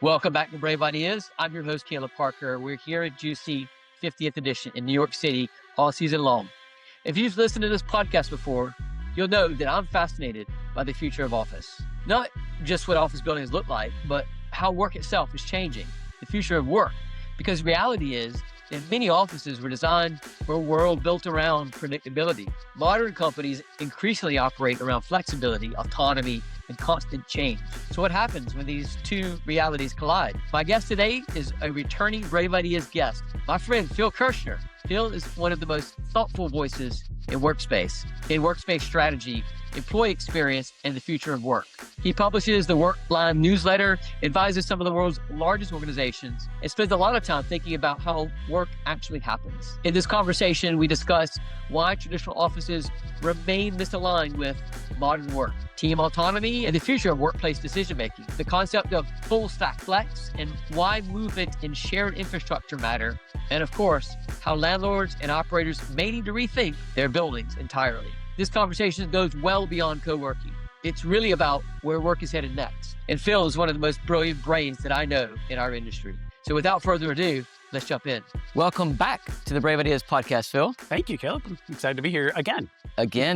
Welcome back to Brave Ideas. I'm your host, Caleb Parker. We're here at GCUC 50th edition in New York City all season long. If you've listened to this podcast before, you'll know that I'm fascinated by the future of office. Not just what office buildings look like, but how work itself is changing, the future of work. Because reality is that many offices were designed for a world built around predictability. Modern companies increasingly operate around flexibility, autonomy, and constant change. So what happens when these two realities collide? My guest today is a returning Brave Ideas guest, my friend Phil Kirschner. Phil is one of the most thoughtful voices in workspace strategy, employee experience, and the future of work. He publishes the Workline newsletter, advises some of the world's largest organizations, and spends a lot of time thinking about how work actually happens. In this conversation, we discuss why traditional offices remain misaligned with modern work, team autonomy, and the future of workplace decision-making, the concept of full stack flex, and why movement and shared infrastructure matter, and of course, how landlords and operators may need to rethink their buildings entirely. This conversation goes well beyond coworking. It's really about where work is headed next. And Phil is one of the most brilliant brains that I know in our industry. So without further ado, let's jump in. Welcome back to the Brave Ideas podcast, Phil. Thank you, Caleb. I'm excited to be here again.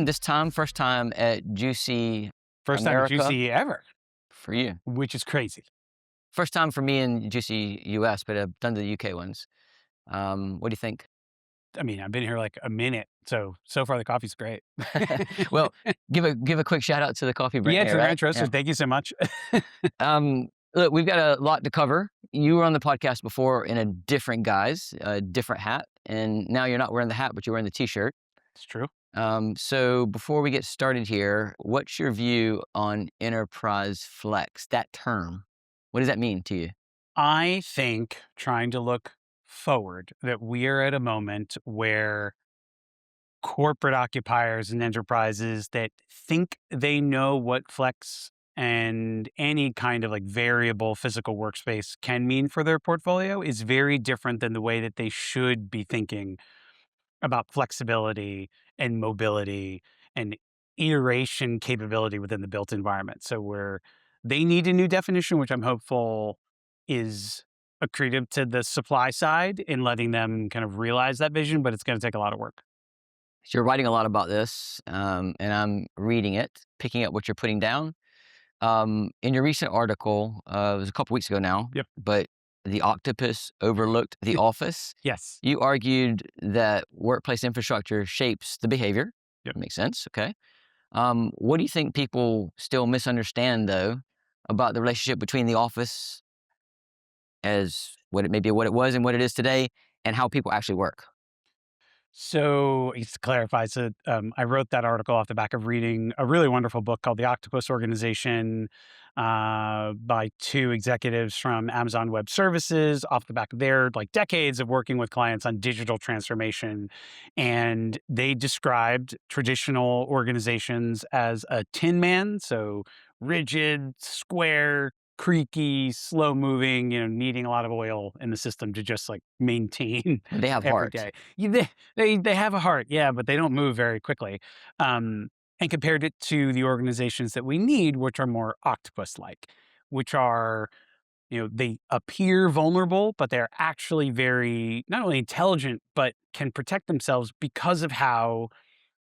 This time, first time at GC First America. time at GC ever. For you. Which is crazy. First time for me in GC US, but I've done the UK ones. What do you think? I mean, I've been here like a minute, so far the coffee's great. Well, give a quick shout out to the coffee brand. Yeah, to the right? ranch roasters. Thank you so much. Look, we've got a lot to cover. You were on the podcast before in a different guise, a different hat, and now you're not wearing the hat, but you're wearing the t-shirt. It's true. So before we get started here, what's your view on enterprise flex, that term? What does that mean to you? I think trying to look forward that we are at a moment where corporate occupiers and enterprises that think they know what flex and any kind of like variable physical workspace can mean for their portfolio is very different than the way that they should be thinking about flexibility and mobility and iteration capability within the built environment. So they need a new definition, which I'm hopeful is accretive to the supply side in letting them kind of realize that vision, but it's going to take a lot of work. So you're writing a lot about this, and I'm reading it, picking up what you're putting down. In your recent article, it was a couple weeks ago now, Yep. but the octopus overlooked the office. Yes. You argued that workplace infrastructure shapes the behavior. Yep. Makes sense. Okay. What do you think people still misunderstand, though, about the relationship between the office as what it was and what it is today, and how people actually work? So just to clarify, I wrote that article off the back of reading a really wonderful book called The Octopus Organization by two executives from Amazon Web Services, off the back of their like decades of working with clients on digital transformation. And they described traditional organizations as a tin man, so rigid, square, creaky, slow moving, needing a lot of oil in the system to just like maintain. They have every heart. day. They have a heart, yeah, but they don't move very quickly. And compared it to the organizations that we need, which are more octopus-like, which are, they appear vulnerable, but they're actually very, not only intelligent, but can protect themselves because of how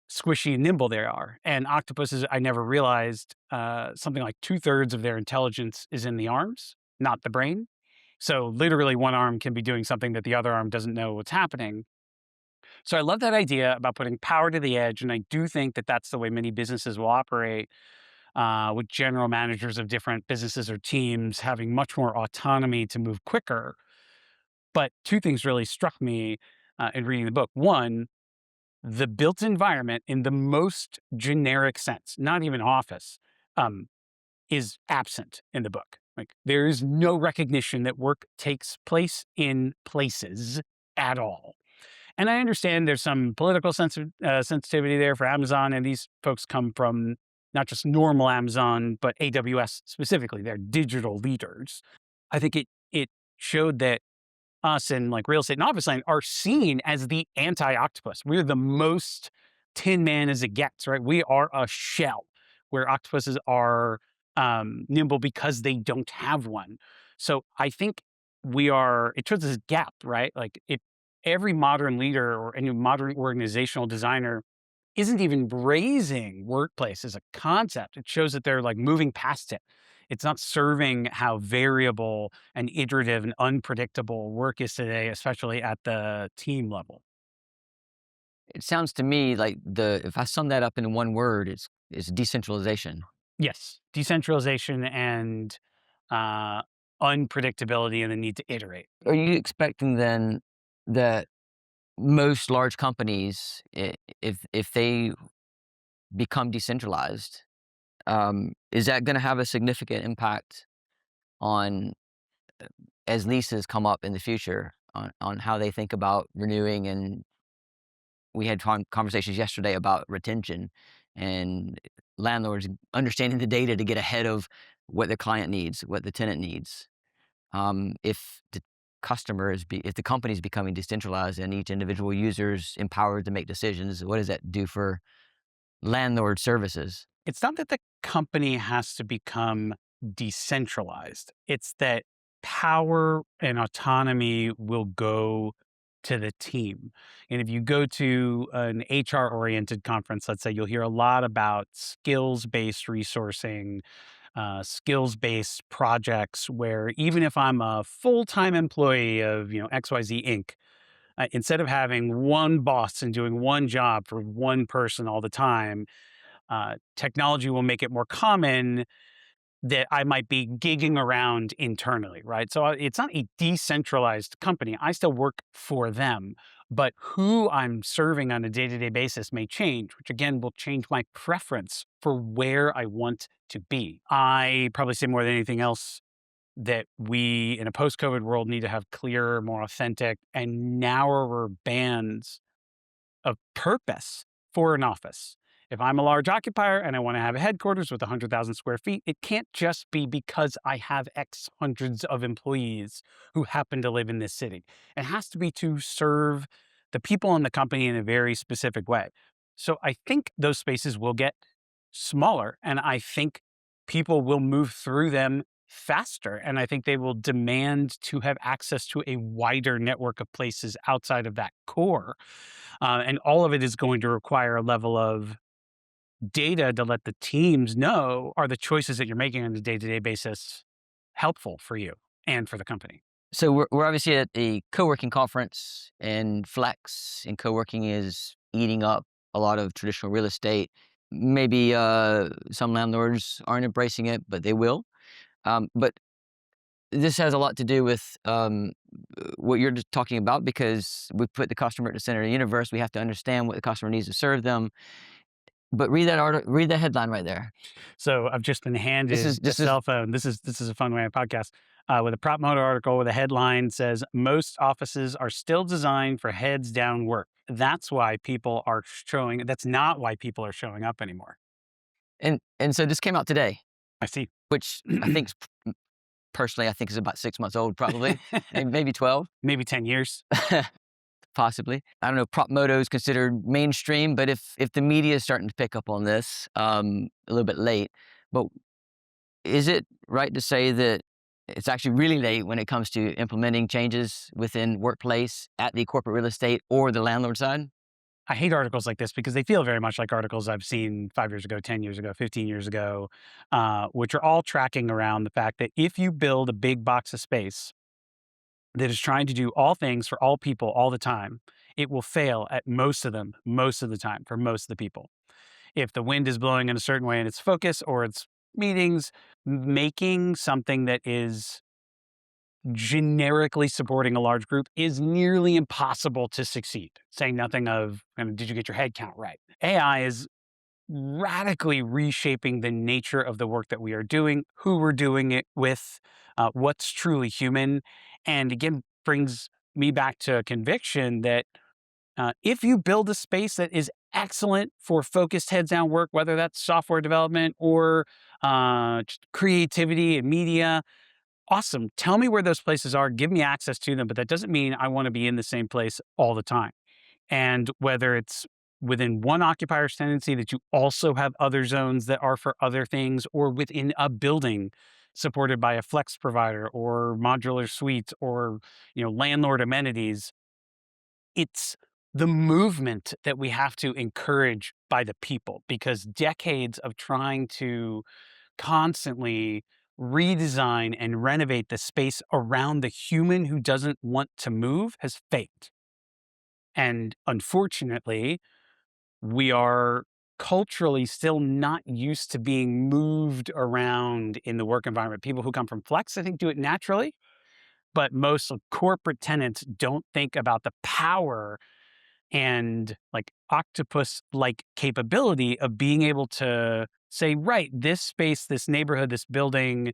squishy and nimble they are. And octopuses, I never realized, something like 2/3 of their intelligence is in the arms, not the brain. So literally one arm can be doing something that the other arm doesn't know what's happening. So I love that idea about putting power to the edge. And I do think that that's the way many businesses will operate, with general managers of different businesses or teams having much more autonomy to move quicker. But two things really struck me in reading the book. One, the built environment in the most generic sense, not even office, is absent in the book. Like there is no recognition that work takes place in places at all. And I understand there's some political sensitivity there for Amazon, and these folks come from not just normal Amazon, but AWS specifically. They're digital leaders. I think it showed that us in like real estate and office land are seen as the anti-octopus. We're the most tin man as it gets, right? We are a shell where octopuses are nimble because they don't have one. So I think it shows this gap, right? Like if every modern leader or any modern organizational designer isn't even raising workplace as a concept, it shows that they're like moving past it. It's not serving how variable and iterative and unpredictable work is today, especially at the team level. It sounds to me like if I sum that up in one word, it's decentralization. Yes, decentralization and uh, unpredictability and the need to iterate. Are you expecting then that most large companies, if they become decentralized, is that going to have a significant impact on as leases come up in the future on how they think about renewing? And we had conversations yesterday about retention and landlords understanding the data to get ahead of what the client needs, what the tenant needs. If the if the company is becoming decentralized and each individual user is empowered to make decisions, what does that do for landlord services? It's not that the company has to become decentralized. It's that power and autonomy will go to the team. And if you go to an HR oriented conference, let's say, you'll hear a lot about skills based resourcing, skills based projects where even if I'm a full time employee of, XYZ Inc., instead of having one boss and doing one job for one person all the time, technology will make it more common that I might be gigging around internally, right? So it's not a decentralized company. I still work for them, but who I'm serving on a day to day basis may change, which again will change my preference for where I want to be. I probably say more than anything else that we in a post COVID world need to have clearer, more authentic, and narrower bands of purpose for an office. If I'm a large occupier and I want to have a headquarters with 100,000 square feet, it can't just be because I have X hundreds of employees who happen to live in this city. It has to be to serve the people in the company in a very specific way. So I think those spaces will get smaller, and I think people will move through them faster. And I think they will demand to have access to a wider network of places outside of that core. And all of it is going to require a level of data to let the teams know, are the choices that you're making on a day to day basis helpful for you and for the company? So we're obviously at a co-working conference, and flex and co-working is eating up a lot of traditional real estate. Maybe some landlords aren't embracing it, but they will. But this has a lot to do with what you're just talking about, because we put the customer at the center of the universe. We have to understand what the customer needs to serve them. But read that headline right there. So I've just been handed a cell phone. This is a fun way of podcast with a prop motor article with a headline says most offices are still designed for heads down work. That's why people are showing. That's not why people are showing up anymore. And so this came out today, I see. which I think personally I think is about 6 months old, probably maybe 12. Maybe 10 years. Possibly. I don't know. Prop moto is considered mainstream, but if the media is starting to pick up on this a little bit late, but is it right to say that it's actually really late when it comes to implementing changes within workplace at the corporate real estate or the landlord side? I hate articles like this because they feel very much like articles I've seen 5 years ago, 10 years ago, 15 years ago, which are all tracking around the fact that if you build a big box of space that is trying to do all things for all people all the time, it will fail at most of them, most of the time, for most of the people. If the wind is blowing in a certain way in its focus or its meetings, making something that is generically supporting a large group is nearly impossible to succeed. Saying nothing of, did you get your head count right? AI is radically reshaping the nature of the work that we are doing, who we're doing it with, what's truly human. And again, brings me back to a conviction that if you build a space that is excellent for focused heads down work, whether that's software development or just creativity and media, awesome. Tell me where those places are. Give me access to them. But that doesn't mean I want to be in the same place all the time. And whether it's within one occupier's tenancy that you also have other zones that are for other things, or within a building supported by a flex provider or modular suites or, landlord amenities. It's the movement that we have to encourage by the people, because decades of trying to constantly redesign and renovate the space around the human who doesn't want to move has failed. And unfortunately, we are culturally still not used to being moved around in the work environment. People who come from flex, I think, do it naturally, but most of corporate tenants don't think about the power and like octopus like capability of being able to say, right, this space, this neighborhood, this building,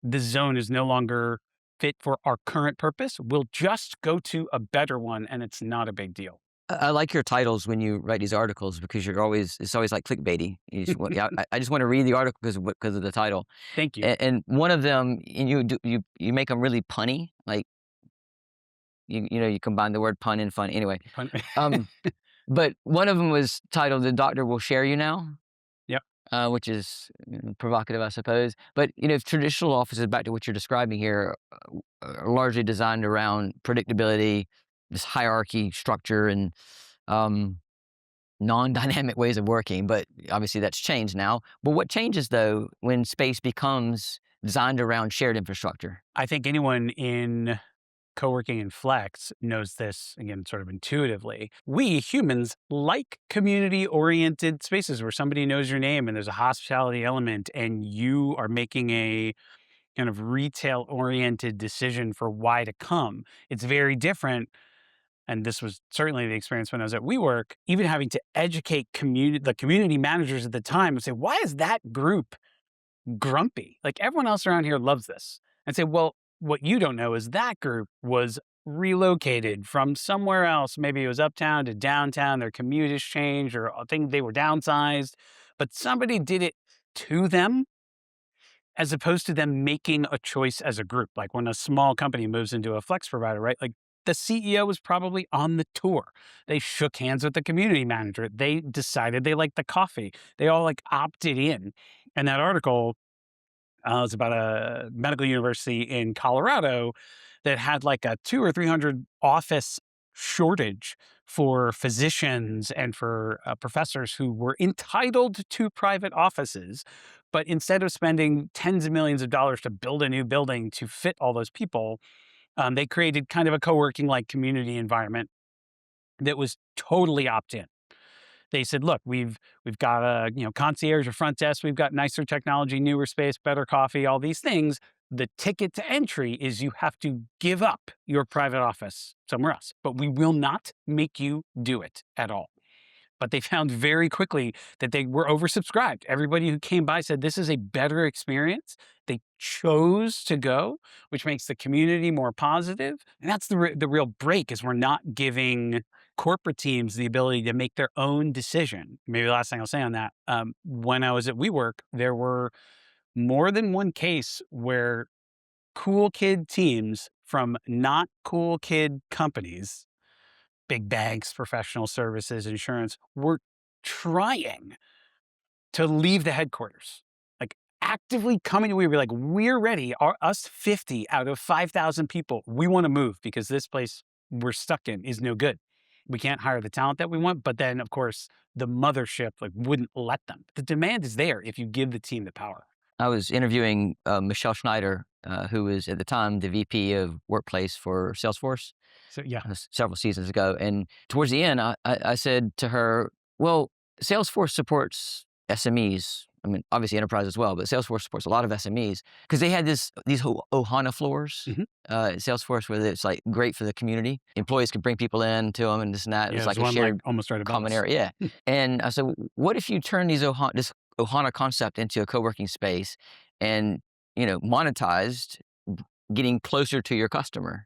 this zone is no longer fit for our current purpose. We'll just go to a better one, and it's not a big deal. I like your titles when you write these articles because it's always like clickbaity. Yeah, I just want to read the article because of the title. Thank you. And one of them, and you make them really punny, like you combine the word pun and fun. Anyway, um, but one of them was titled "The Doctor Will Share You Now," Yep. which is provocative, I suppose. But if traditional offices, back to what you're describing here, are largely designed around predictability, this hierarchy structure, and non-dynamic ways of working. But obviously that's changed now. But what changes though when space becomes designed around shared infrastructure? I think anyone in coworking and flex knows this, again, sort of intuitively. We humans like community oriented spaces where somebody knows your name and there's a hospitality element and you are making a kind of retail oriented decision for why to come. It's very different. And this was certainly the experience when I was at WeWork, even having to educate the community managers at the time and say, why is that group grumpy? Like everyone else around here loves this. And say, well, what you don't know is that group was relocated from somewhere else. Maybe it was uptown to downtown. Their commute has changed, or I think they were downsized, but somebody did it to them as opposed to them making a choice as a group. Like when a small company moves into a flex provider, right? Like the CEO was probably on the tour. They shook hands with the community manager. They decided they liked the coffee. They all like opted in. And that article was about a medical university in Colorado that had like a 200 or 300 office shortage for physicians and for professors who were entitled to private offices. But instead of spending tens of millions of dollars to build a new building to fit all those people, they created kind of a co-working like community environment that was totally opt-in. They said, look, we've got a concierge or front desk, we've got nicer technology, newer space, better coffee, all these things. The ticket to entry is you have to give up your private office somewhere else, but we will not make you do it at all. But they found very quickly that they were oversubscribed. Everybody who came by said this is a better experience. They chose to go, which makes the community more positive. And that's the real break, is we're not giving corporate teams the ability to make their own decision. Maybe the last thing I'll say on that, when I was at WeWork, there were more than one case where cool kid teams from not cool kid companies, big banks, professional services, insurance, were trying to leave the headquarters, like actively coming to we were like, we're ready. Us 50 out of 5,000 people, we want to move because this place we're stuck in is no good. We can't hire the talent that we want. But then, of course, the mothership wouldn't let them. The demand is there if you give the team the power. I was interviewing Michelle Schneider, who was at the time the VP of Workplace for Salesforce. So yeah, Several seasons ago. And towards the end, I said to her, well, Salesforce supports SMEs. I mean, obviously enterprise as well, but Salesforce supports a lot of SMEs because they had these Ohana floors at Salesforce where it's like great for the community. Employees could bring people in to them and this and that. Yeah, It's like a one shared almost right above common us. area. Yeah. And I said, what if you turn this Ohana concept into a co-working space and, monetized getting closer to your customer?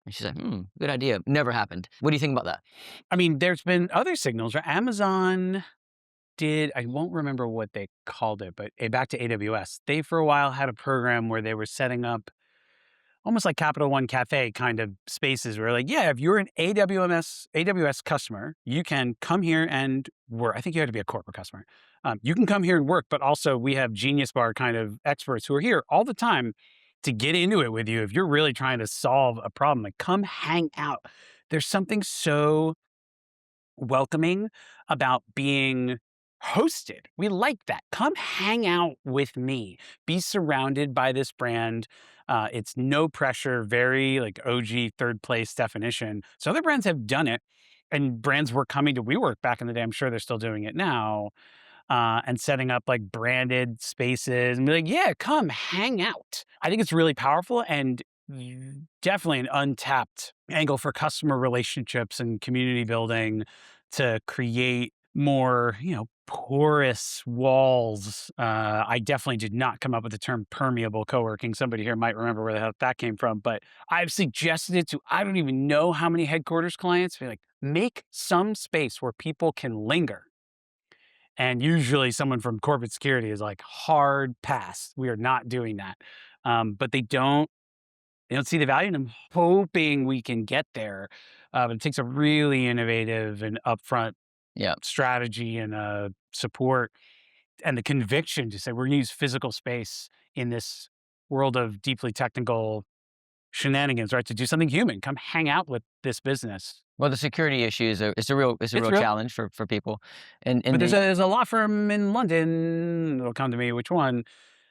And she's like, good idea. Never happened. What do you think about that? I mean, there's been other signals. Right? Amazon did, I won't remember what they called it, but back to AWS. They, for a while, had a program where they were setting up almost like Capital One Cafe kind of spaces where like, yeah, if you're an AWS customer, you can come here and work. I think you have to be a corporate customer. You can come here and work, but also we have Genius Bar kind of experts who are here all the time to get into it with you. If you're really trying to solve a problem, like come hang out. There's something so welcoming about being hosted. We like that. Come hang out with me. Be surrounded by this brand. It's no pressure, very like OG third place definition. So other brands have done it, and brands were coming to WeWork back in the day. I'm sure they're still doing it now, and setting up like branded spaces and be like, yeah, come hang out. I think it's really powerful and definitely an untapped angle for customer relationships and community building to create more, porous walls. I definitely did not come up with the term permeable co-working. Somebody here might remember where the hell that came from, but I've suggested it to, I don't even know how many headquarters clients. Be like, make some space where people can linger. And usually someone from corporate security is like, hard pass. We are not doing that. But they don't see the value, and I'm hoping we can get there. But it takes a really innovative and upfront Yeah. strategy and support and the conviction to say we're going to use physical space in this world of deeply technical shenanigans, right? To do something human. Come hang out with this business. Well, the security issue is it's a real real. challenge for people. And But there's a law firm in London, it'll come to me which one,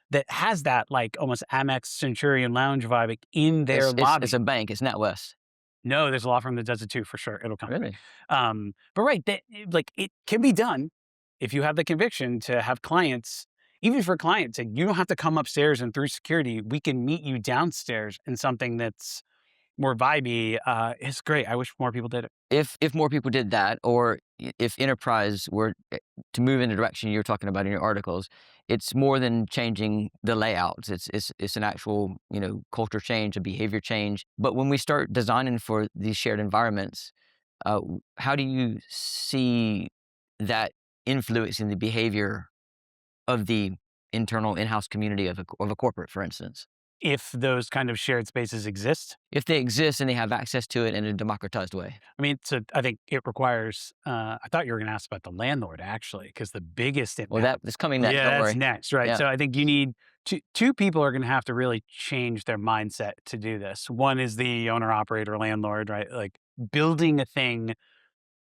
that has that like almost Amex Centurion Lounge vibe like, in their lobby. It's a bank. It's NatWest. No, there's a law firm that does it too, for sure. It'll come. Really? But right, like it can be done if you have the conviction to have clients, even for clients, and you don't have to come upstairs and through security. We can meet you downstairs in something that's more vibey. It's great. I wish more people did it. If more people did that, or if enterprise were to move in the direction you're talking about in your articles, it's more than changing the layouts. It's an actual culture change, a behavior change. But when we start designing for these shared environments, how do you see that influencing the behavior of the internal in-house community of a corporate, for instance? If those kind of shared spaces exist. If they exist and they have access to it in a democratized way. I mean, I think it requires, I thought you were going to ask about the landlord actually, because the biggest impact. Well, that's coming next. Yeah, don't that's worry. next, right? Yeah. So I think you need two people are going to have to really change their mindset to do this. One is the owner, operator, landlord, right? Like building a thing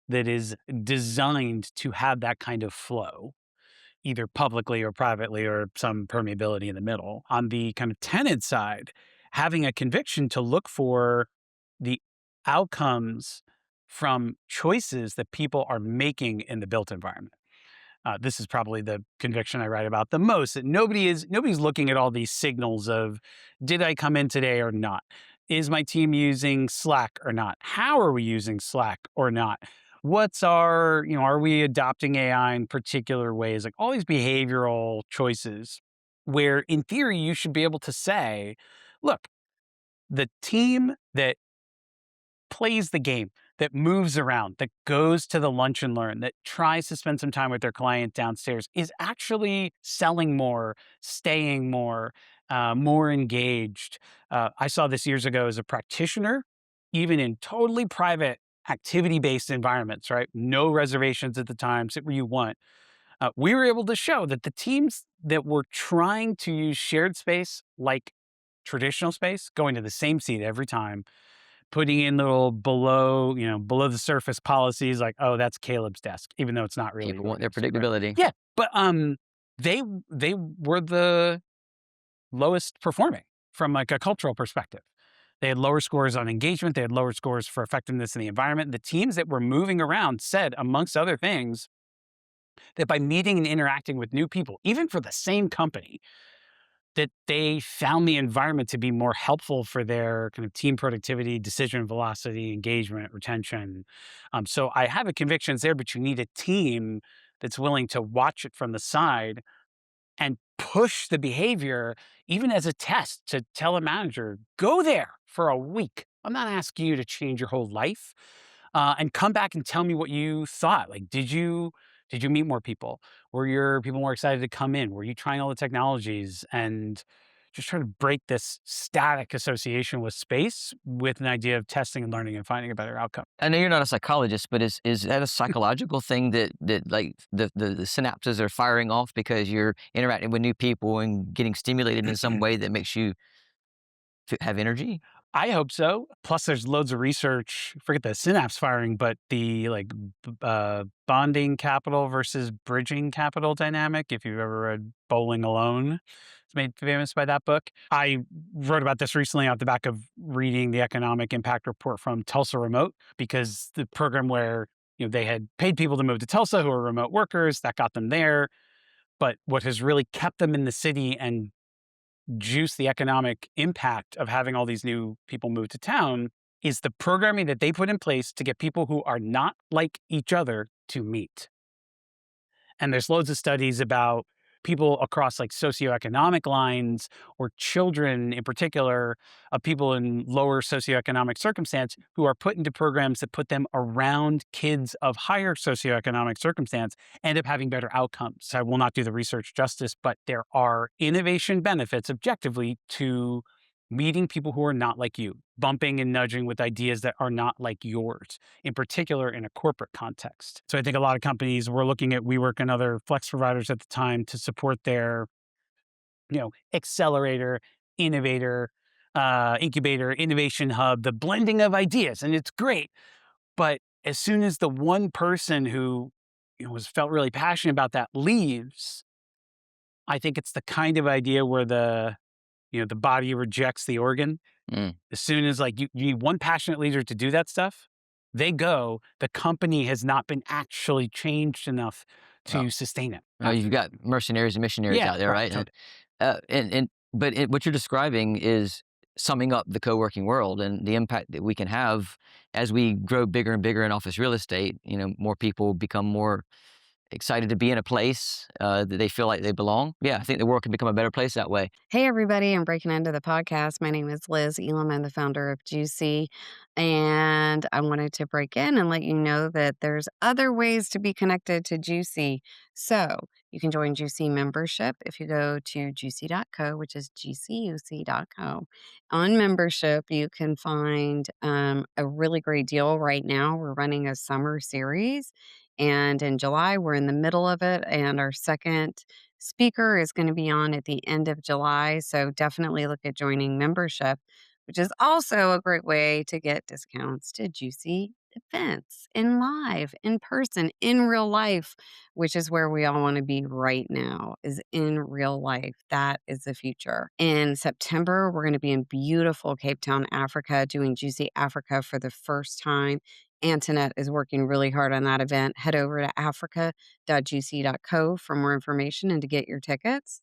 that is designed to have that kind of flow, either publicly or privately or some permeability in the middle. On the kind of tenant side, having a conviction to look for the outcomes from choices that people are making in the built environment. This is probably the conviction I write about the most, that nobody's looking at all these signals of, did I come in today or not? Is my team using Slack or not? How are we using Slack or not? What's our, are we adopting AI in particular ways? Like all these behavioral choices where in theory you should be able to say, look, the team that plays the game, that moves around, that goes to the lunch and learn, that tries to spend some time with their client downstairs is actually selling more, staying more, more engaged. I saw this years ago as a practitioner, even in totally private activity-based environments, right? No reservations at the time, sit where you want. We were able to show that the teams that were trying to use shared space like traditional space, going to the same seat every time, putting in little below the surface policies like, oh, that's Caleb's desk, even though it's not really. People want their predictability. Yeah, but they were the lowest performing from like a cultural perspective. They had lower scores on engagement. They had lower scores for effectiveness in the environment. The teams that were moving around said, amongst other things, that by meeting and interacting with new people, even for the same company, that they found the environment to be more helpful for their kind of team productivity, decision velocity, engagement, retention. So I have a conviction there, but you need a team that's willing to watch it from the side and push the behavior, even as a test, to tell a manager, go there for a week. I'm not asking you to change your whole life, and come back and tell me what you thought. Like, did you meet more people? Were your people more excited to come in? Were you trying all the technologies? And just try to break this static association with space with an idea of testing and learning and finding a better outcome. I know you're not a psychologist, but is that a psychological thing that like the synapses are firing off because you're interacting with new people and getting stimulated in some way that makes you have energy? I hope so. Plus, there's loads of research. Forget the synapse firing, but the bonding capital versus bridging capital dynamic. If you've ever read Bowling Alone, it's made famous by that book. I wrote about this recently off the back of reading the economic impact report from Tulsa Remote, because the program where they had paid people to move to Tulsa who were remote workers, that got them there. But what has really kept them in the city and juice the economic impact of having all these new people move to town is the programming that they put in place to get people who are not like each other to meet. And there's loads of studies about people across like socioeconomic lines, or children in particular of people in lower socioeconomic circumstance who are put into programs that put them around kids of higher socioeconomic circumstance, end up having better outcomes. I will not do the research justice, but there are innovation benefits objectively to meeting people who are not like you, bumping and nudging with ideas that are not like yours, in particular in a corporate context. So I think a lot of companies were looking at WeWork and other flex providers at the time to support their, accelerator, innovator, incubator, innovation hub, the blending of ideas. And it's great. But as soon as the one person who felt really passionate about that leaves, I think it's the kind of idea where the body rejects the organ. As soon as you need one passionate leader to do that stuff, they go, the company has not been actually changed enough to sustain it. You've got mercenaries and missionaries out there, right? Totally. But what you're describing is summing up the co-working world and the impact that we can have as we grow bigger and bigger in office real estate. More people become more excited to be in a place that they feel like they belong. Yeah, I think the world can become a better place that way. Hey, everybody. I'm breaking into the podcast. My name is Liz Elam. I'm the founder of Juicy. And I wanted to break in and let you know that there's other ways to be connected to Juicy. So you can join Juicy membership if you go to juicy.co, which is gcuc.co. On membership, you can find a really great deal right now. We're running a summer series. And in July, we're in the middle of it. And our second speaker is going to be on at the end of July. So definitely look at joining membership, which is also a great way to get discounts to Juicy events in live, in person, in real life, which is where we all want to be right now, is in real life. That is the future. In September, we're going to be in beautiful Cape Town, Africa, doing Juicy Africa for the first time. Antoinette is working really hard on that event. Head over to africa.juicy.co for more information and to get your tickets.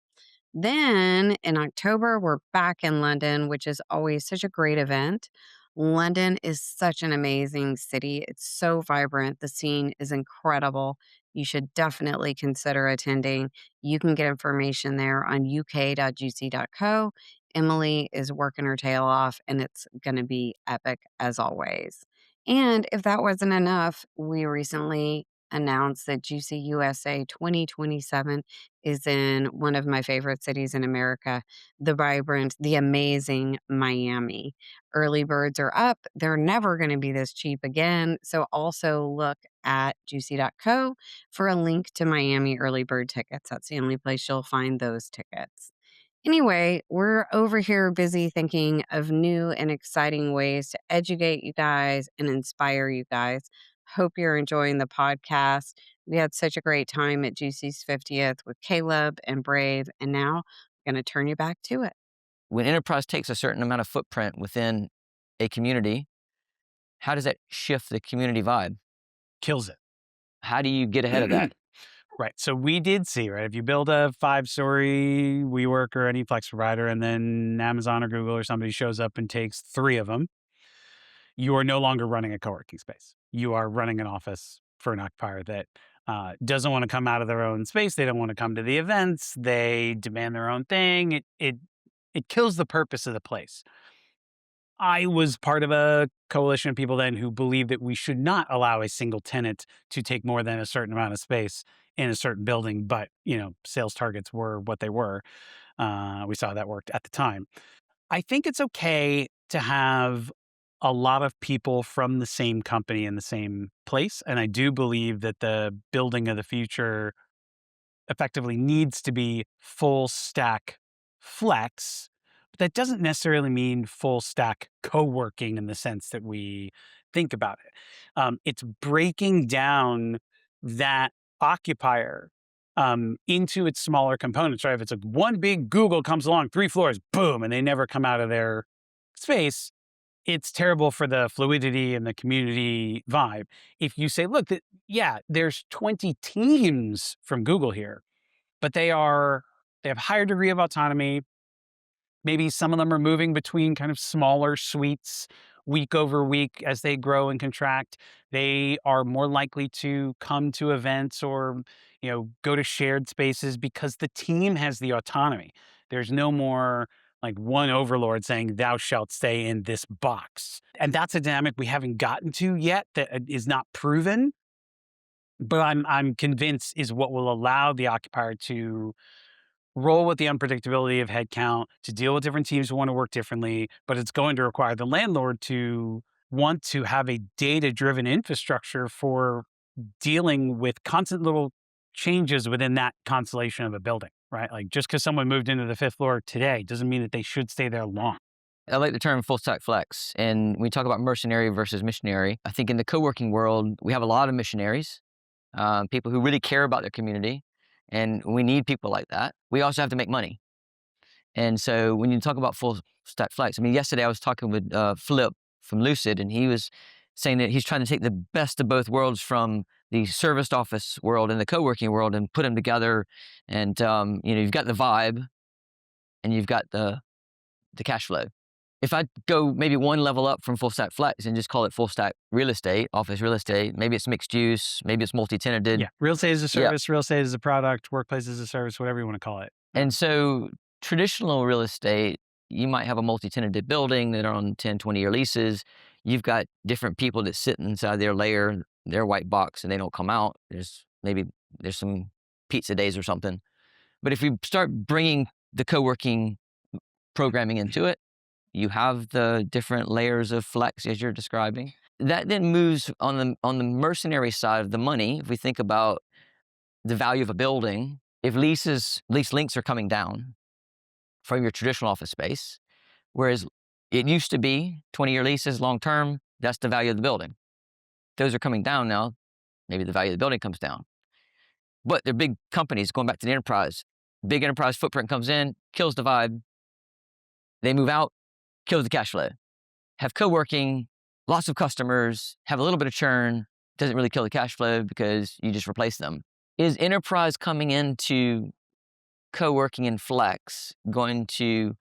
Then in October, we're back in London, which is always such a great event. London is such an amazing city. It's so vibrant. The scene is incredible. You should definitely consider attending. You can get information there on uk.juicy.co. Emily is working her tail off, and it's going to be epic as always. And if that wasn't enough, we recently announced that Juicy USA 2027 is in one of my favorite cities in America, the vibrant, the amazing Miami. Early birds are up. They're never going to be this cheap again. So also look at juicy.co for a link to Miami early bird tickets. That's the only place you'll find those tickets. Anyway, we're over here busy thinking of new and exciting ways to educate you guys and inspire you guys. Hope you're enjoying the podcast. We had such a great time at Juicy's 50th with Caleb and Brave, and now I'm going to turn you back to it. When enterprise takes a certain amount of footprint within a community, how does that shift the community vibe? Kills it. How do you get ahead of that? Right. So we did see, right, if you build a 5-story WeWork or any flex provider, and then Amazon or Google or somebody shows up and takes 3 of them, you are no longer running a co-working space. You are running an office for an occupier that doesn't want to come out of their own space. They don't want to come to the events. They demand their own thing. It kills the purpose of the place. I was part of a coalition of people then who believed that we should not allow a single tenant to take more than a certain amount of space in a certain building, but sales targets were what they were. We saw that worked at the time. I think it's okay to have a lot of people from the same company in the same place. And I do believe that the building of the future effectively needs to be full stack flex. But that doesn't necessarily mean full stack co-working in the sense that we think about it. It's breaking down that occupier into its smaller components, right? If it's like one big Google comes along, 3 floors, boom, and they never come out of their space, it's terrible for the fluidity and the community vibe. If you say, look, yeah, there's 20 teams from Google here, but they have higher degree of autonomy. Maybe some of them are moving between kind of smaller suites week over week as they grow and contract. They are more likely to come to events or, go to shared spaces because the team has the autonomy. There's no more like one overlord saying, thou shalt stay in this box. And that's a dynamic we haven't gotten to yet that is not proven, but I'm convinced is what will allow the occupier to roll with the unpredictability of headcount, to deal with different teams who want to work differently, but it's going to require the landlord to want to have a data-driven infrastructure for dealing with constant little changes within that constellation of a building, right? Like just because someone moved into the 5th floor today doesn't mean that they should stay there long. I like the term full stack flex. And when we talk about mercenary versus missionary, I think in the co-working world, we have a lot of missionaries, people who really care about their community. And we need people like that. We also have to make money. And so when you talk about full stack flex, I mean, yesterday I was talking with Flip from Lucid, and he was saying that he's trying to take the best of both worlds from the serviced office world and the co-working world and put them together. And, you've got the vibe and you've got the cash flow. If I go maybe one level up from full stack flex and just call it full stack real estate, office real estate, maybe it's mixed use, maybe it's multi-tenanted. Yeah, real estate as a service, real estate as a product, workplace as a service, whatever you want to call it. And so traditional real estate, you might have a multi-tenanted building that are on 10, 20-year leases. You've got different people that sit inside their layer, their white box, and they don't come out. There's some pizza days or something. But if we start bringing the co-working programming into it, you have the different layers of flex as you're describing. That then moves on the mercenary side of the money. If we think about the value of a building, if lease links are coming down from your traditional office space, whereas it used to be 20-year leases long term, that's the value of the building. Those are coming down now. Maybe the value of the building comes down. But they're big companies, going back to the enterprise. Big enterprise footprint comes in, kills the vibe. They move out, kills the cash flow. Have co-working, lots of customers, have a little bit of churn, doesn't really kill the cash flow because you just replace them. Is enterprise coming into co-working and flex going to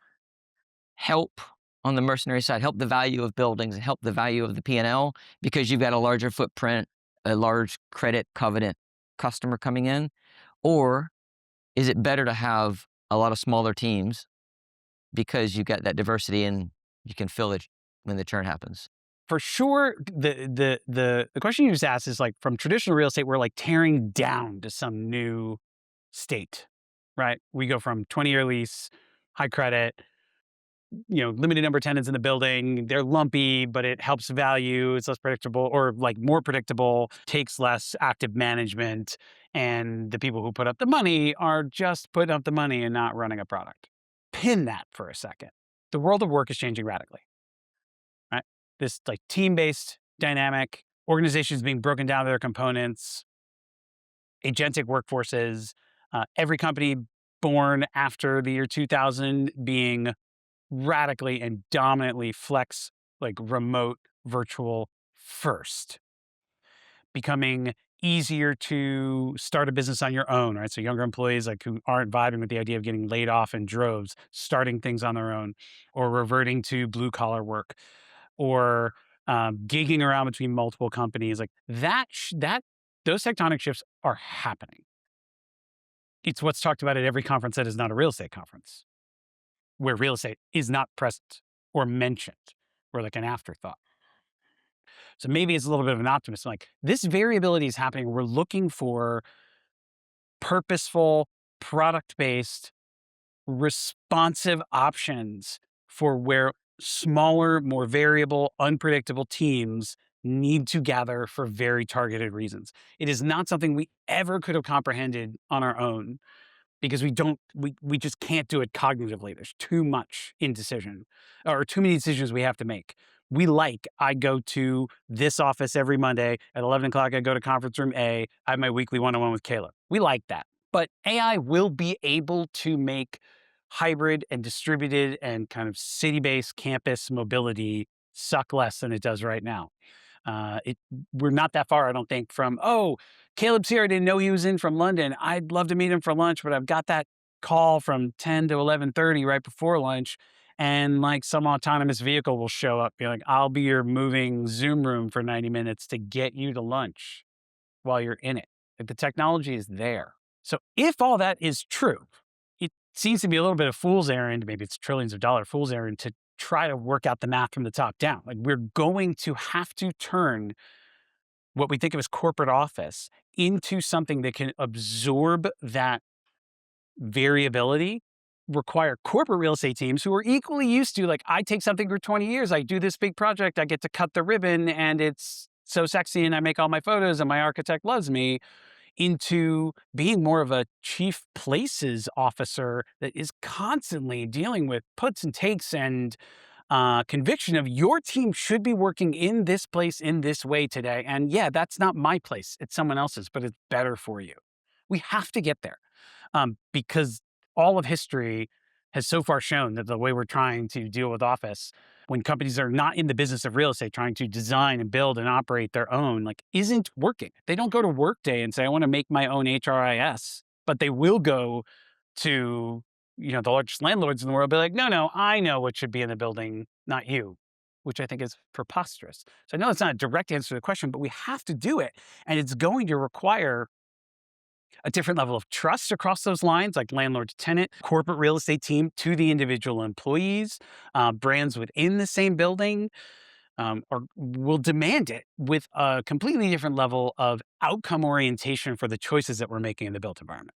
help on the mercenary side, help the value of buildings and help the value of the P&L because you've got a larger footprint, a large credit covenant customer coming in? Or is it better to have a lot of smaller teams because you get that diversity and you can fill it when the churn happens? For sure, the question you just asked is like from traditional real estate, we're like tearing down to some new state, right? We go from 20-year lease, high credit, limited number of tenants in the building. They're lumpy, but it helps value. It's less predictable or like more predictable, takes less active management. And the people who put up the money are just putting up the money and not running a product. Pin that for a second. The world of work is changing radically, right? This like team-based dynamic, organizations being broken down to their components, agentic workforces, every company born after the year 2000 being radically and dominantly flex, like remote, virtual first, becoming easier to start a business on your own, right? So younger employees like who aren't vibing with the idea of getting laid off in droves, starting things on their own, or reverting to blue collar work, or gigging around between multiple companies, like that. Those tectonic shifts are happening. It's what's talked about at every conference that is not a real estate conference, where real estate is not present or mentioned or like an afterthought. So maybe it's a little bit of an optimism. Like this variability is happening. We're looking for purposeful, product-based responsive options for where smaller, more variable, unpredictable teams need to gather for very targeted reasons. It is not something we ever could have comprehended on our own because we just can't do it cognitively. There's too much indecision or too many decisions we have to make. I go to this office every Monday at 11 o'clock. I go to conference room A. I have my weekly one-on-one with Caleb. We like that. But AI will be able to make hybrid and distributed and kind of city-based campus mobility suck less than it does right now. We're not that far, I don't think, from, oh, Caleb's here. I didn't know he was in from London. I'd love to meet him for lunch, but I've got that call from 10 to 11:30 right before lunch. And like some autonomous vehicle will show up, be like, I'll be your moving Zoom room for 90 minutes to get you to lunch while you're in it. Like, the technology is there. So if all that is true, it seems to be a little bit of fool's errand, maybe it's trillions of dollar fool's errand to try to work out the math from the top down. Like, we're going to have to turn what we think of as corporate office into something that can absorb that variability, require corporate real estate teams who are equally used to, like, I take something for 20 years, I do this big project, I get to cut the ribbon and it's so sexy and I make all my photos and my architect loves me, into being more of a chief places officer that is constantly dealing with puts and takes and conviction of your team should be working in this place in this way today. And yeah, that's not my place. It's someone else's, but it's better for you. We have to get there because all of history has so far shown that the way we're trying to deal with office, when companies are not in the business of real estate, trying to design and build and operate their own, like, isn't working. They don't go to Workday and say, I want to make my own HRIS, but they will go to, the largest landlords in the world, be like, no, I know what should be in the building, not you, which I think is preposterous. So I know it's not a direct answer to the question, but we have to do it. And it's going to require a different level of trust across those lines, like landlord to tenant, corporate real estate team to the individual employees, brands within the same building, or will demand it with a completely different level of outcome orientation for the choices that we're making in the built environment.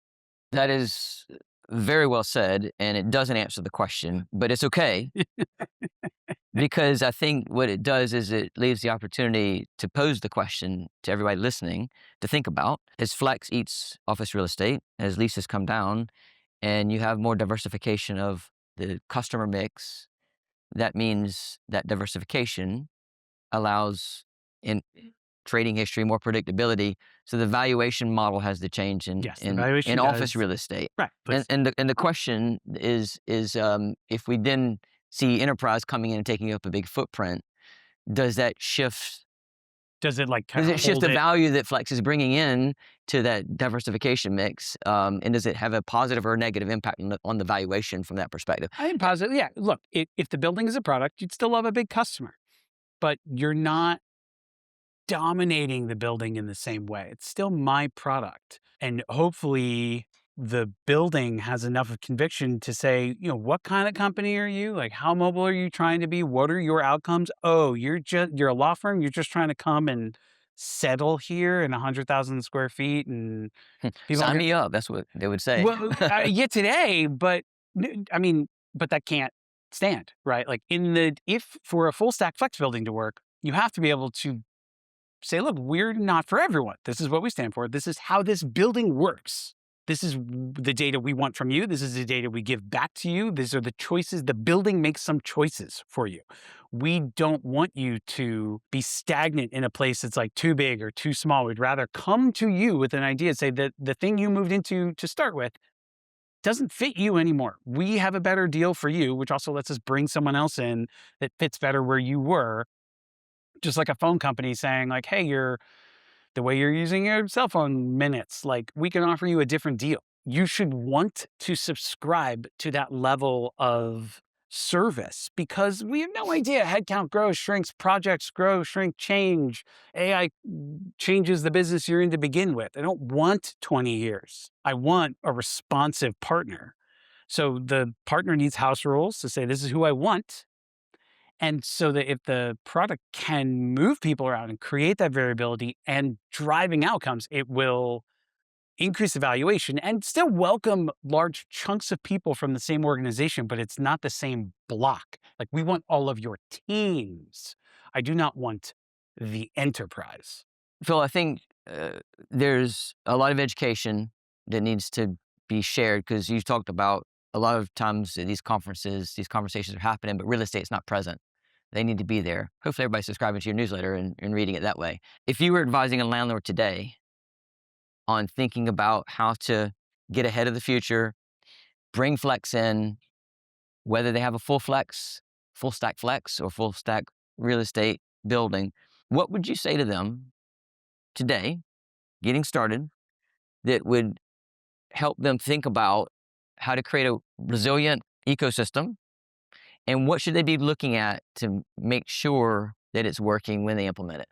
That is very well said, and it doesn't answer the question, but it's okay. Because I think what it does is it leaves the opportunity to pose the question to everybody listening to think about. As Flex eats office real estate, as leases come down, and you have more diversification of the customer mix, that means that diversification allows, in trading history, more predictability. So the valuation model has to change in office real estate. Right. And the question is if we then see enterprise coming in and taking up a big footprint, does that shift? Does it shift the value that Flex is bringing in to that diversification mix? And does it have a positive or negative impact on the valuation from that perspective? I think positive. Yeah. Look, if the building is a product, you'd still have a big customer, but you're not dominating the building in the same way. It's still my product. And hopefully the building has enough of conviction to say, what kind of company are you? Like, how mobile are you trying to be? What are your outcomes? Oh, you're a law firm. You're just trying to come and settle here in 100,000 square feet and people sign me up. That's what they would say. Well, yeah, today, but that can't stand, right? Like, if for a full stack Flex building to work, you have to be able to say, look, we're not for everyone. This is what we stand for. This is how this building works. This is the data we want from you. This is the data we give back to you. These are the choices. The building makes some choices for you. We don't want you to be stagnant in a place that's like too big or too small. We'd rather come to you with an idea, say that the thing you moved into to start with doesn't fit you anymore. We have a better deal for you, which also lets us bring someone else in that fits better where you were. Just like a phone company saying, like, hey, the way you're using your cell phone minutes, like, we can offer you a different deal. You should want to subscribe to that level of service because we have no idea. Headcount grows, shrinks, projects grow, shrink, change. AI changes the business you're in to begin with. I don't want 20 years. I want a responsive partner. So the partner needs house rules to say, this is who I want. And so that if the product can move people around and create that variability and driving outcomes, it will increase the valuation and still welcome large chunks of people from the same organization, but it's not the same block. Like, we want all of your teams. I do not want the enterprise. Phil, I think there's a lot of education that needs to be shared, because you talked about a lot of times at these conferences, these conversations are happening, but real estate's not present. They need to be there. Hopefully everybody's subscribing to your newsletter and reading it that way. If you were advising a landlord today on thinking about how to get ahead of the future, bring flex in, whether they have a full stack flex, or full stack real estate building, what would you say to them today, getting started, that would help them think about how to create a resilient ecosystem, and what should they be looking at to make sure that it's working when they implement it?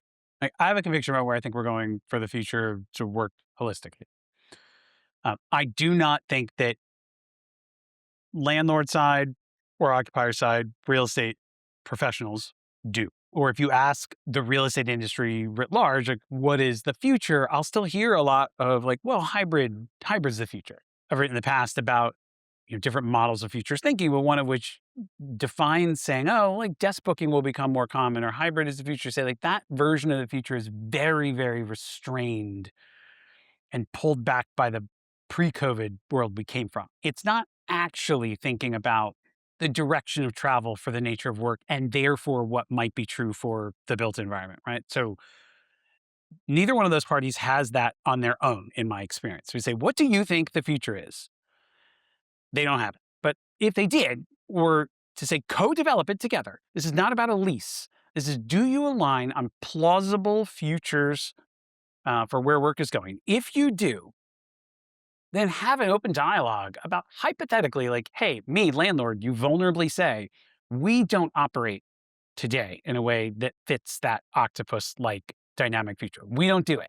I have a conviction about where I think we're going for the future to work holistically. I do not think that landlord side or occupier side real estate professionals do. Or if you ask the real estate industry writ large, like, what is the future? I'll still hear a lot of like, well, hybrid's the future. I've written in the past about different models of futures thinking, but one of which defines saying, oh, like desk booking will become more common, or hybrid is the future. Say like that version of the future is very, very restrained and pulled back by the pre-COVID world we came from. It's not actually thinking about the direction of travel for the nature of work, and therefore what might be true for the built environment, right? So neither one of those parties has that on their own, in my experience. We say, what do you think the future is? They don't have it. But if they did, or to say co-develop it together, this is not about a lease. This is, do you align on plausible futures for where work is going? If you do, then have an open dialogue about, hypothetically, like, hey, me, landlord, you vulnerably say, we don't operate today in a way that fits that octopus-like dynamic future. We don't do it.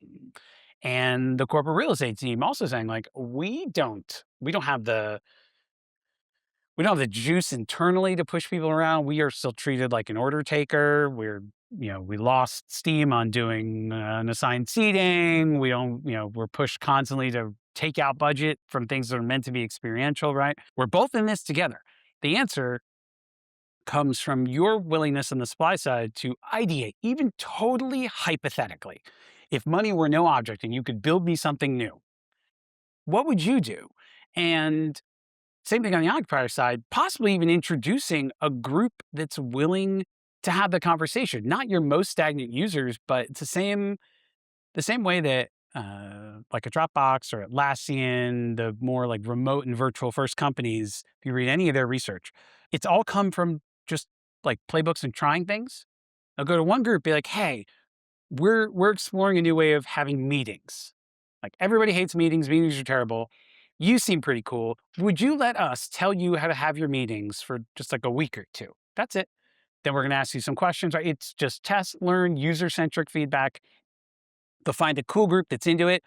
And the corporate real estate team also saying, like, we don't have the juice internally to push people around. We are still treated like an order taker. We lost steam on doing an assigned seating. We're pushed constantly to take out budget from things that are meant to be experiential, right? We're both in this together. The answer comes from your willingness on the supply side to ideate, even totally hypothetically. If money were no object and you could build me something new, what would you do? And same thing on the occupier side, possibly even introducing a group that's willing to have the conversation. Not your most stagnant users, but it's the same way that like a Dropbox or Atlassian, the more like remote and virtual first companies, if you read any of their research, it's all come from just like playbooks and trying things. I'll go to one group, be like, hey, we're exploring a new way of having meetings. Like, everybody hates meetings. Meetings are terrible. You seem pretty cool. Would you let us tell you how to have your meetings for just like a week or two? That's it. Then we're going to ask you some questions, right? It's just test, learn, user-centric feedback. They'll find a cool group that's into it,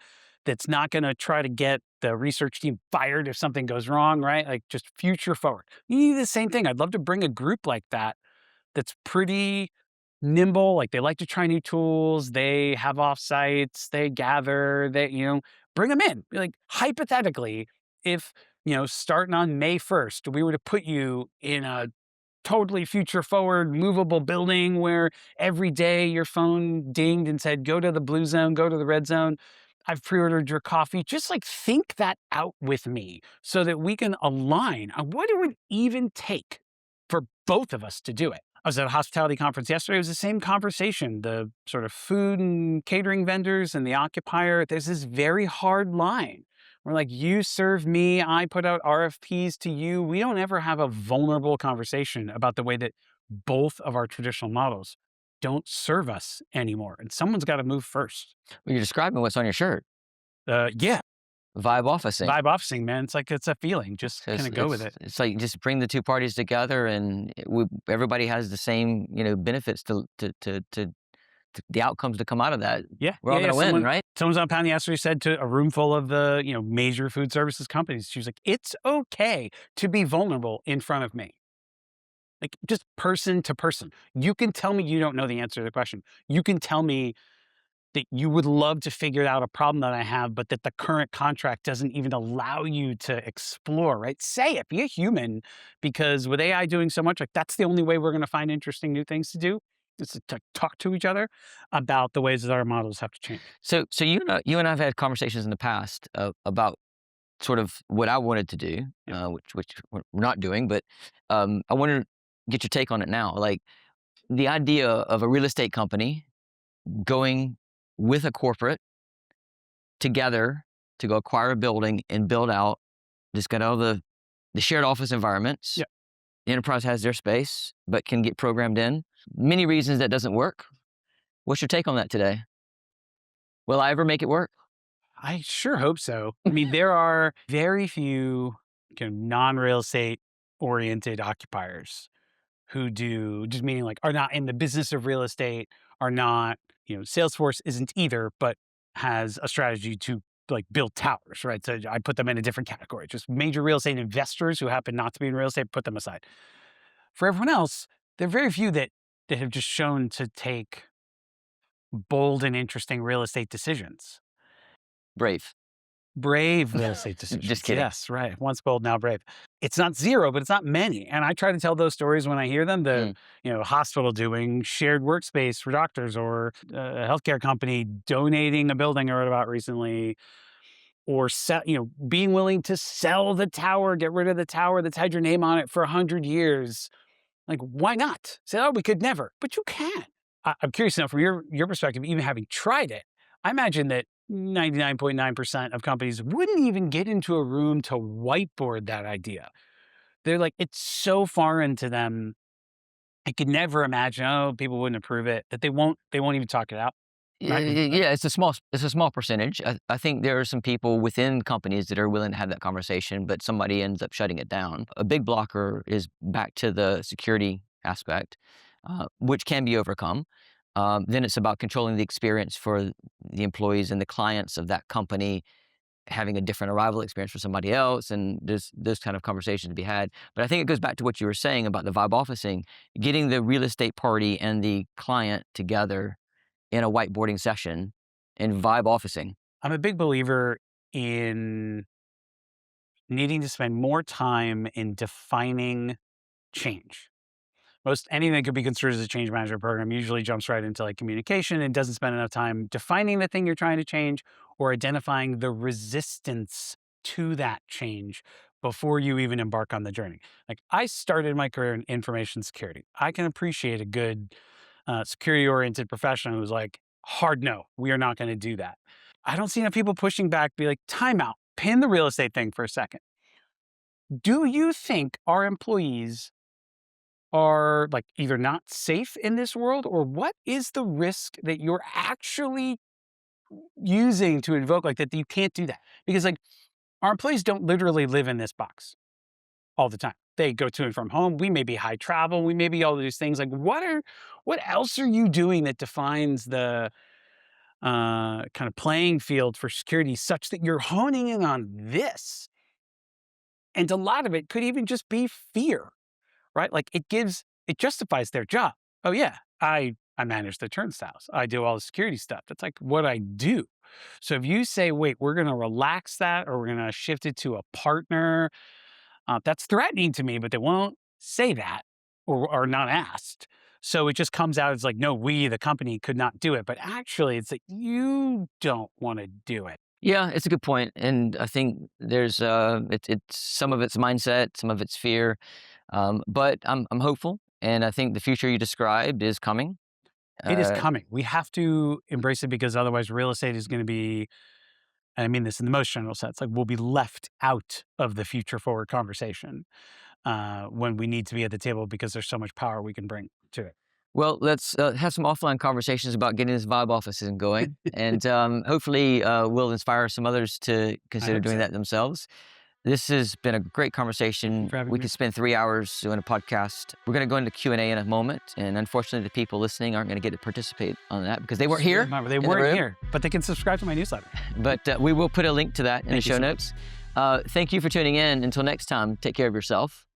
that's not going to try to get the research team fired if something goes wrong, right? Like, just future forward. You need the same thing. I'd love to bring a group like that that's pretty nimble. Like, they like to try new tools. They have offsites. They gather. Bring them in. Like, hypothetically, if starting on May 1st, we were to put you in a totally future forward, movable building where every day your phone dinged and said, go to the blue zone, go to the red zone. I've pre-ordered your coffee. Just like think that out with me so that we can align on what it would even take for both of us to do it. I was at a hospitality conference yesterday. It was the same conversation. The sort of food and catering vendors and the occupier, there's this very hard line. We're like, you serve me, I put out RFPs to you. We don't ever have a vulnerable conversation about the way that both of our traditional models don't serve us anymore. And someone's got to move first. Well, you're describing what's on your shirt. Yeah. Vibe officing. Vibe officing, man. It's like, it's a feeling. Just kind of go with it. It's like, just bring the two parties together, and everybody has the same, benefits to the outcomes to come out of that. Yeah. We're all going to win, right? Someone's on panel yesterday said to a room full of the, major food services companies, she was like, it's okay to be vulnerable in front of me. Like, just person to person. You can tell me you don't know the answer to the question. You can tell me that you would love to figure out a problem that I have, but that the current contract doesn't even allow you to explore, right? Say it, be a human, because with AI doing so much, like that's the only way we're going to find interesting new things to do is to talk to each other about the ways that our models have to change. So you and I have had conversations in the past about sort of what I wanted to do, which we're not doing, but I want to get your take on it now. Like the idea of a real estate company going with a corporate together to go acquire a building and build out, just got all the shared office environments. Yeah. The enterprise has their space, but can get programmed in. Many reasons that doesn't work. What's your take on that today? Will I ever make it work? I sure hope so. I mean, there are very few non-real estate oriented occupiers who do, just meaning like are not in the business of real estate, are not, Salesforce isn't either, but has a strategy to like build towers, right? So I put them in a different category. Just major real estate investors who happen not to be in real estate, put them aside. For everyone else, there are very few that have just shown to take bold and interesting real estate decisions. Brave Real estate decisions. Just kidding. Yes, right. Once bold, now brave. It's not zero, but it's not many. And I try to tell those stories when I hear them. The hospital doing shared workspace for doctors, or a healthcare company donating a building I read about recently, or being willing to sell the tower, get rid of the tower that's had your name on it for 100 years. Like, why not? Say, oh, we could never, but you can. I'm curious now, from your perspective, even having tried it, I imagine that 99.9% of companies wouldn't even get into a room to whiteboard that idea. They're like, it's so foreign to them. I could never imagine, people wouldn't approve it, that they won't even talk it out. Yeah, it's a small percentage. I think there are some people within companies that are willing to have that conversation, but somebody ends up shutting it down. A big blocker is back to the security aspect, which can be overcome. Then it's about controlling the experience for the employees and the clients of that company, having a different arrival experience for somebody else, and there's those kind of conversations to be had. But I think it goes back to what you were saying about the vibe officing, getting the real estate party and the client together in a whiteboarding session and vibe officing. I'm a big believer in needing to spend more time in defining change. Most anything that could be construed as a change management program usually jumps right into like communication and doesn't spend enough time defining the thing you're trying to change or identifying the resistance to that change before you even embark on the journey. Like, I started my career in information security. I can appreciate a good security-oriented professional who's like, hard no, we are not going to do that. I don't see enough people pushing back, be like, time out, pin the real estate thing for a second. Do you think our employees are like either not safe in this world, or what is the risk that you're actually using to invoke like that you can't do that? Because like our employees don't literally live in this box all the time. They go to and from home. We may be high travel. We may be all of these things. Like, what else are you doing that defines the kind of playing field for security such that you're honing in on this? And a lot of it could even just be fear, right? Like it justifies their job. Oh yeah, I manage the turnstiles. I do all the security stuff. That's like what I do. So if you say, wait, we're going to relax that, or we're going to shift it to a partner, that's threatening to me, but they won't say that or are not asked. So it just comes out as like, no, we, the company, could not do it. But actually, it's like, you don't want to do it. Yeah, it's a good point. And I think there's it's some of it's mindset, some of it's fear. But I'm hopeful. And I think the future you described is coming. It is coming. We have to embrace it, because otherwise real estate is going to be, and I mean this in the most general sense, like we'll be left out of the future forward conversation when we need to be at the table, because there's so much power we can bring to it. Well, let's have some offline conversations about getting this vibe offices going. And hopefully we'll inspire some others to consider doing that themselves. This has been a great conversation. We could spend 3 hours doing a podcast. We're going to go into Q&A in a moment. And unfortunately, the people listening aren't going to get to participate on that because they weren't here. Remember, they weren't here, but they can subscribe to my newsletter. But we will put a link to that in the show notes. Thank you for tuning in. Until next time, take care of yourself